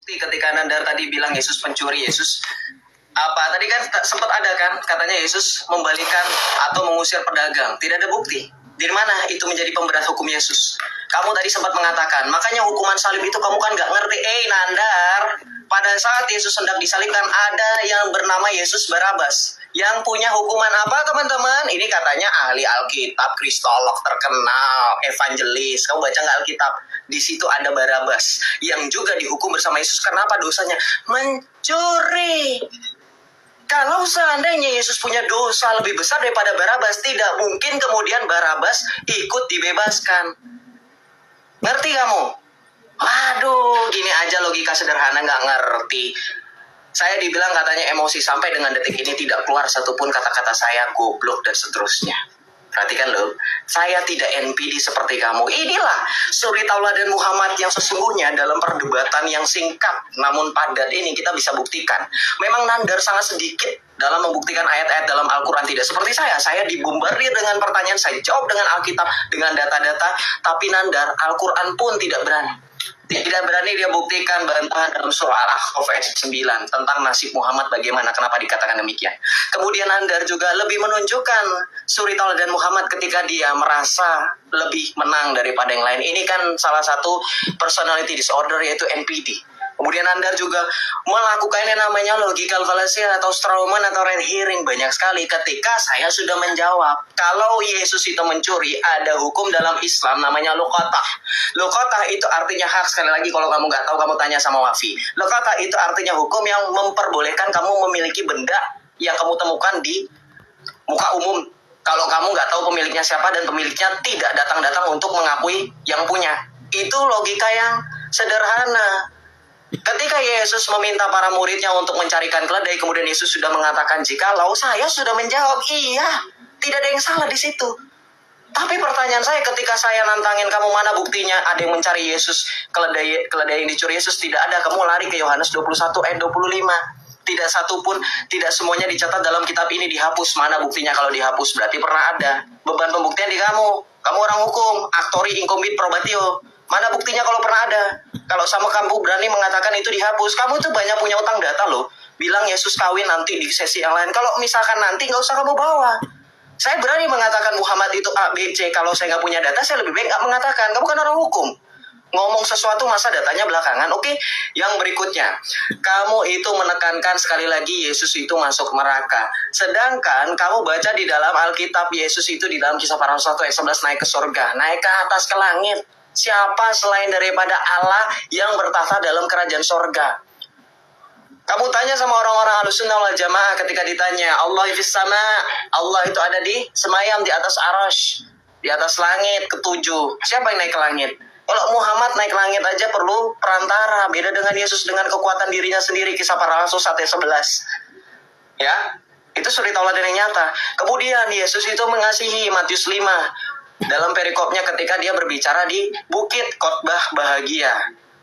Ketika Nandar tadi bilang Yesus pencuri, Yesus apa tadi kan sempat ada kan katanya Yesus membalikan atau mengusir pedagang. Tidak ada bukti. Di mana itu menjadi pemberat hukum Yesus? Kamu tadi sempat mengatakan, makanya hukuman salib itu kamu kan nggak ngerti. Nandar, pada saat Yesus hendak disalibkan ada yang bernama Yesus Barabas yang punya hukuman apa teman-teman? Ini katanya ahli Alkitab, kristolog terkenal, evangelis. Kamu baca nggak Alkitab? Di situ ada Barabas yang juga dihukum bersama Yesus. Kenapa dosanya? Mencuri. Kalau seandainya Yesus punya dosa lebih besar daripada Barabas, tidak mungkin kemudian Barabas ikut dibebaskan. Ngerti kamu? Waduh, gini aja logika sederhana nggak ngerti. Saya dibilang katanya emosi, sampai dengan detik ini tidak keluar satupun kata-kata saya goblok dan seterusnya. Perhatikan loh, saya tidak NPD seperti kamu. Inilah suri tauladan Muhammad yang sesungguhnya dalam perdebatan yang singkat namun padat ini kita bisa buktikan. Memang Nandar sangat sedikit dalam membuktikan ayat-ayat dalam Al-Quran, tidak seperti saya. Saya dibombardir dengan pertanyaan, saya jawab dengan Alkitab, dengan data-data. Tapi Nandar, Al-Quran pun tidak berani. Tidak berani dia buktikan bantahan dalam surah Al-Ahqaf ayat 9 tentang nasib Muhammad bagaimana, kenapa dikatakan demikian. Kemudian Nandar juga lebih menunjukkan suri tauladan Muhammad ketika dia merasa lebih menang daripada yang lain. Ini kan salah satu personality disorder, yaitu NPD. Kemudian Nandar juga melakukan yang namanya logical fallacy atau strawman atau red herring banyak sekali ketika saya sudah menjawab. Kalau Yesus itu mencuri, ada hukum dalam Islam namanya luqatah. Luqatah itu artinya hak. Sekali lagi kalau kamu nggak tahu, kamu tanya sama Wafi. Luqatah itu artinya hukum yang memperbolehkan kamu memiliki benda yang kamu temukan di muka umum. Kalau kamu nggak tahu pemiliknya siapa dan pemiliknya tidak datang-datang untuk mengakui yang punya. Itu logika yang sederhana. Ketika Yesus meminta para muridnya untuk mencarikan keledai, kemudian Yesus sudah mengatakan, jikalau saya sudah menjawab, iya, tidak ada yang salah di situ. Tapi pertanyaan saya, ketika saya nantangin kamu, mana buktinya ada yang mencari Yesus, keledai yang dicuri Yesus tidak ada, kamu lari ke Yohanes 21 ayat 25. Tidak satu pun, tidak semuanya dicatat dalam kitab ini dihapus. Mana buktinya kalau dihapus? Berarti pernah ada. Beban pembuktian di kamu. Kamu orang hukum, actori incumbit probatio. Mana buktinya kalau pernah ada? Kalau sama kamu berani mengatakan itu dihapus, kamu itu banyak punya utang data loh. Bilang Yesus kawin nanti di sesi yang lain. Kalau misalkan nanti, nggak usah kamu bawa. Saya berani mengatakan Muhammad itu A, B, C. Kalau saya nggak punya data, saya lebih baik nggak mengatakan. Kamu kan orang hukum. Ngomong sesuatu masa datanya belakangan. Oke, yang berikutnya. Kamu itu menekankan sekali lagi Yesus itu masuk neraka. Sedangkan kamu baca di dalam Alkitab, Yesus itu di dalam Kisah Para Rasul 1 ayat 11 naik ke surga. Naik ke atas ke langit. Siapa selain daripada Allah yang bertahta dalam kerajaan sorga? Kamu tanya sama orang-orang Ahlussunnah wal Jamaah ketika ditanya, Allah fis sama, Allah itu ada di semayam di atas arasy, di atas langit ketujuh. Siapa yang naik ke langit? Kalau Muhammad naik ke langit aja perlu perantara. Beda dengan Yesus dengan kekuatan dirinya sendiri. Kisah Para Rasul 1 ayat 11. Ya, itu suri tauladan yang nyata. Kemudian Yesus itu mengasihi, Matius 5. Dalam perikopnya ketika dia berbicara di Bukit Khotbah Bahagia,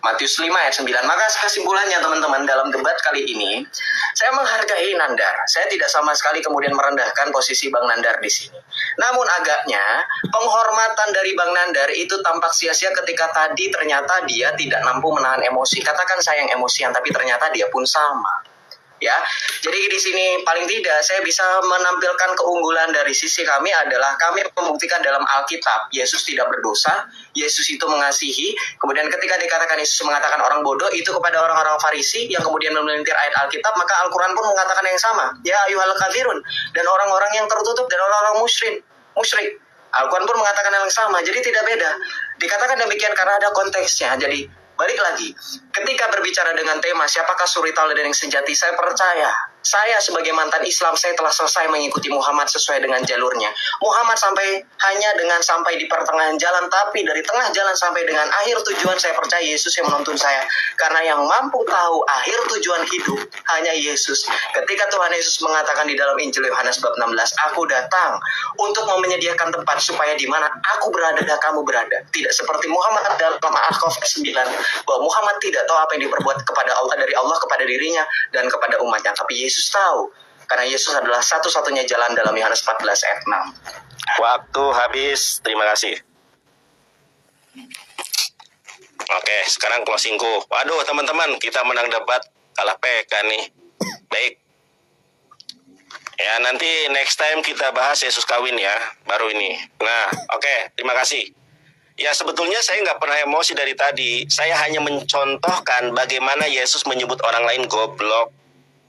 Matius 5 ayat 9. Maka kesimpulannya teman-teman, dalam debat kali ini saya menghargai Nandar. Saya tidak sama sekali kemudian merendahkan posisi Bang Nandar di sini. Namun agaknya penghormatan dari Bang Nandar itu tampak sia-sia ketika tadi ternyata dia tidak mampu menahan emosi. Katakan saya yang emosian, tapi ternyata dia pun sama. Ya, jadi di sini paling tidak saya bisa menampilkan keunggulan dari sisi kami adalah kami membuktikan dalam Alkitab Yesus tidak berdosa, Yesus itu mengasihi. Kemudian ketika dikatakan Yesus mengatakan orang bodoh itu kepada orang-orang Farisi yang kemudian memelintir ayat Alkitab, maka Al-Quran pun mengatakan yang sama. Ya ayyuhal kafirun, dan orang-orang yang tertutup dan orang-orang musyrik. Al-Quran pun mengatakan yang sama, jadi tidak beda. Dikatakan demikian karena ada konteksnya. Jadi balik lagi, ketika berbicara dengan tema siapakah suri tauladan yang sejati, saya percaya saya sebagai mantan Islam, saya telah selesai mengikuti Muhammad sesuai dengan jalurnya. Muhammad hanya dengan sampai di pertengahan jalan, tapi dari tengah jalan sampai dengan akhir tujuan, saya percaya Yesus yang menuntun saya. Karena yang mampu tahu akhir tujuan hidup hanya Yesus. Ketika Tuhan Yesus mengatakan di dalam Injil Yohanes bab 16, aku datang untuk menyediakan tempat supaya di mana aku berada dan kamu berada. Tidak seperti Muhammad dalam Al-Ahqaf 9, bahwa Muhammad tidak tahu apa yang diperbuat kepada Allah, dari Allah kepada dirinya dan kepada umatnya. Tapi Yesus tahu, karena Yesus adalah satu-satunya jalan dalam Yohanes 14 ayat 6. Waktu habis, terima kasih. Oke, sekarang closingku. Waduh, teman-teman, kita menang debat, kalah PK nih. Baik. Ya, nanti next time kita bahas Yesus kawin ya, baru ini. Nah, oke, terima kasih. Ya, sebetulnya saya nggak pernah emosi dari tadi. Saya hanya mencontohkan bagaimana Yesus menyebut orang lain goblok.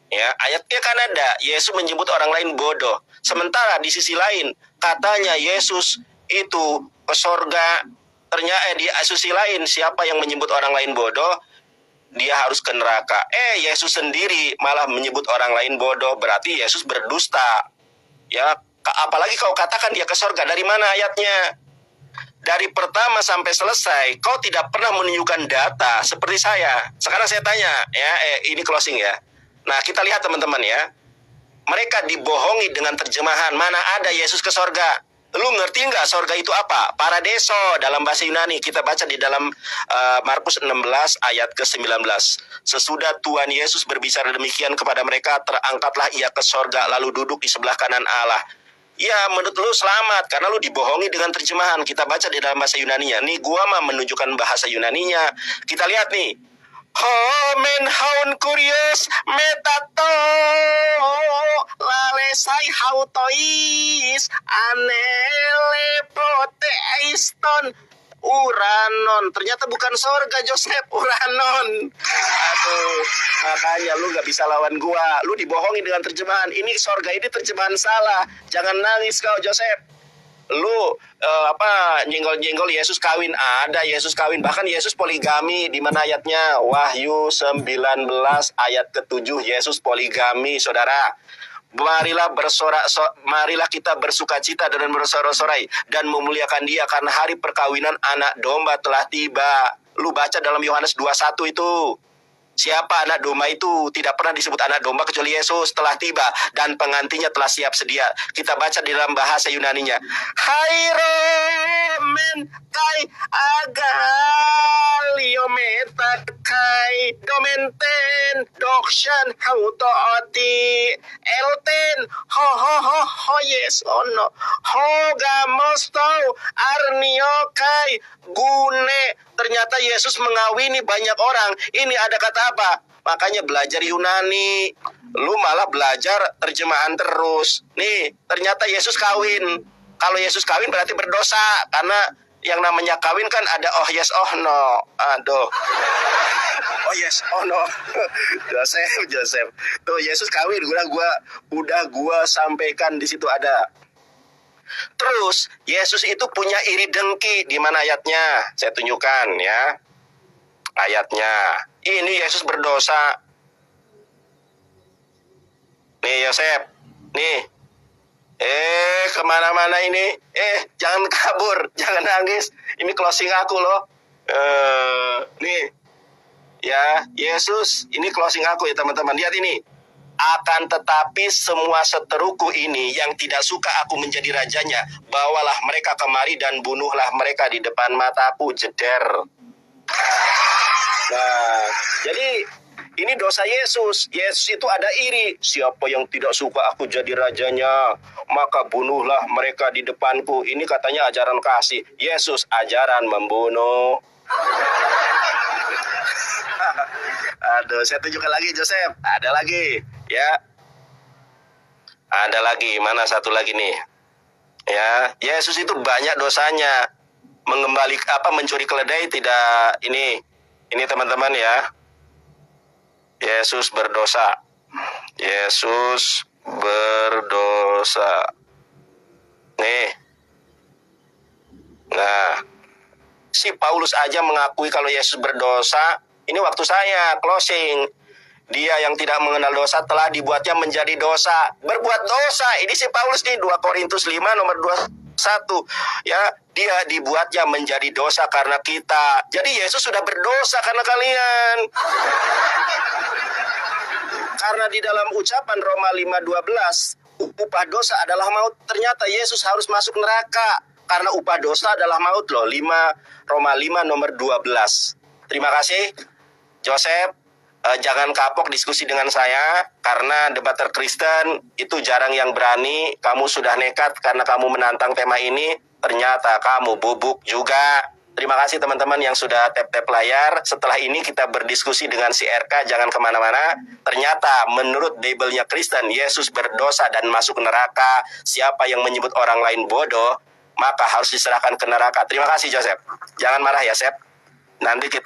Ya, ayatnya kan ada, Yesus menyebut orang lain bodoh. Sementara di sisi lain, katanya Yesus itu ke sorga. Ternyata di sisi lain, siapa yang menyebut orang lain bodoh, dia harus ke neraka. Yesus sendiri malah menyebut orang lain bodoh, berarti Yesus berdusta. Ya, apalagi kau katakan dia ke sorga. Dari mana ayatnya? Dari pertama sampai selesai, kau tidak pernah menunjukkan data seperti saya. Sekarang saya tanya, ya, ini closing ya. Nah, kita lihat teman-teman ya. Mereka dibohongi dengan terjemahan, mana ada Yesus ke sorga. Lu ngerti nggak sorga itu apa? Paradiso dalam bahasa Yunani. Kita baca di dalam Markus 16 ayat ke-19. Sesudah Tuhan Yesus berbicara demikian kepada mereka, terangkatlah ia ke sorga, lalu duduk di sebelah kanan Allah. Ya, menurut lu selamat karena lu dibohongi dengan terjemahan. Kita baca di dalam bahasa Yunaninya. Nih gua mah menunjukkan bahasa Yunaninya. Kita lihat nih. Homen haun kurios metato lalesai hautois anele proteiston Uranon. Ternyata bukan sorga, Joseph. Uranon. Aduh, makanya lu gak bisa lawan gua. Lu dibohongi dengan terjemahan. Ini sorga, ini terjemahan salah. Jangan nangis kau, Joseph. Lu nyenggol-nyenggol Yesus kawin. Ada Yesus kawin. Bahkan Yesus poligami. Di mana ayatnya? Wahyu 19 ayat ke-7. Yesus poligami, saudara. Marilah kita bersukacita dan bersorak-sorai dan memuliakan Dia karena hari perkawinan anak domba telah tiba. Lu baca dalam Yohanes 21 itu. Siapa anak domba itu? Tidak pernah disebut anak domba kecuali Yesus telah tiba dan pengantinnya telah siap sedia. Kita baca di dalam bahasa Yunaninya. Hairomen kai agaliometa kai domenten dokshan hautooti elten ho yes ono hoga mosto arnio kai gune. Ternyata Yesus mengawini banyak orang. Ini ada kata apa? Makanya belajar Yunani. Lu malah belajar terjemahan terus. Nih, ternyata Yesus kawin. Kalau Yesus kawin berarti berdosa. Karena yang namanya kawin kan ada oh yes, oh no. Aduh. Oh yes, oh no. Joseph. Tuh Yesus kawin. Udah gua sampaikan di situ ada. Terus Yesus itu punya iri dengki. Di mana ayatnya? Saya tunjukkan ya. Ayatnya. Ini Yesus berdosa. Nih Yosef. Nih. Kemana-mana ini. Jangan kabur. Jangan nangis. Ini closing aku loh. Nih. Ya, Yesus. Ini closing aku ya teman-teman. Lihat ini. Akan tetapi semua seteruku ini yang tidak suka aku menjadi rajanya, bawalah mereka kemari dan bunuhlah mereka di depan mataku. Jeder. Nah, jadi ini dosa Yesus. Yesus itu ada iri. Siapa yang tidak suka aku jadi rajanya, maka bunuhlah mereka di depanku. Ini katanya ajaran kasih. Yesus ajaran membunuh. Aduh, saya tunjukkan lagi Joseph. Ada lagi, ya. Ada lagi, mana satu lagi nih? Ya, Yesus itu banyak dosanya. Mencuri keledai tidak ini teman-teman ya. Yesus berdosa. Yesus berdosa. Nih. Nah, si Paulus aja mengakui kalau Yesus berdosa. Ini waktu saya closing. Dia yang tidak mengenal dosa telah dibuatnya menjadi dosa. Berbuat dosa. Ini si Paulus nih 2 Korintus 5 nomor 21. Ya, dia dibuatnya menjadi dosa karena kita. Jadi Yesus sudah berdosa karena kalian. Karena di dalam ucapan Roma 5:12, upah dosa adalah maut. Ternyata Yesus harus masuk neraka. Karena upah dosa adalah maut loh. Roma 5 nomor 12. Terima kasih Joseph. Jangan kapok diskusi dengan saya. Karena debater Kristen itu jarang yang berani. Kamu sudah nekat karena kamu menantang tema ini. Ternyata kamu bubuk juga. Terima kasih teman-teman yang sudah tap-tap layar. Setelah ini kita berdiskusi dengan si RK, jangan kemana-mana. Ternyata menurut labelnya Kristen, Yesus berdosa dan masuk neraka. Siapa yang menyebut orang lain bodoh, maka harus diserahkan ke neraka. Terima kasih Joseph. Jangan marah ya, Sep. Nanti kita